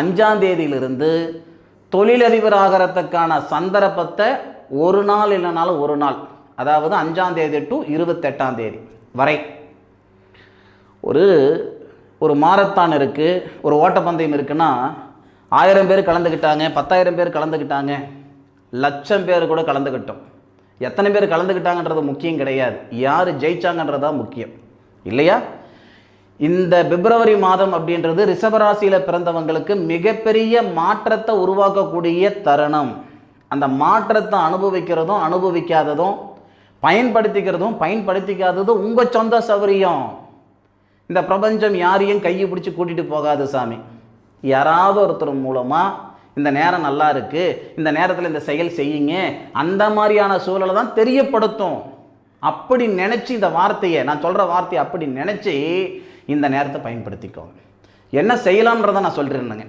5ஆம் தேதியிலிருந்து தொழிலதிபர் ஆகிறதுக்கான சந்தர்ப்பத்தை ஒரு நாள் இல்லைனாலும் ஒரு நாள், அதாவது 5ஆம் தேதி டு 28ஆம் தேதி வரை ஒரு மாரத்தான் இருக்குது, ஒரு ஓட்டப்பந்தயம் இருக்குன்னா 1000 பேர் கலந்துக்கிட்டாங்க, 10,000 பேர் கலந்துக்கிட்டாங்க, லட்சம் பேர் கூட கலந்துக்கிட்டோம். எத்தனை பேர் கலந்துக்கிட்டாங்கன்றது முக்கியம் கிடையாது, யார் ஜெயிச்சாங்கன்றது தான் முக்கியம் இல்லையா? இந்த பிப்ரவரி மாதம் அப்படின்றது ரிஷபராசியில் பிறந்தவங்களுக்கு மிகப்பெரிய மாற்றத்தை உருவாக்கக்கூடிய தருணம். அந்த மாற்றத்தை அனுபவிக்கிறதும் அனுபவிக்காததும், பயன்படுத்திக்கிறதும் பயன்படுத்திக்காததும் உங்கள் சொந்த சௌகரியம். இந்த பிரபஞ்சம் யாரையும் கையை பிடிச்சி கூட்டிகிட்டு போகாது சாமி. யாராவது ஒருத்தர் மூலமாக இந்த நேரம் நல்லா இருக்குது, இந்த நேரத்தில் இந்த செயல் செய்யுங்க, அந்த மாதிரியான சூழலை தான் தெரியப்படுத்தும். அப்படி நினச்சி இந்த வார்த்தையை, நான் சொல்கிற வார்த்தையை அப்படி நினச்சி இந்த நேரத்தை பயன்படுத்திக்கோங்க. என்ன செய்யலாம்ன்றதை நான் சொல்லிருந்தேங்க.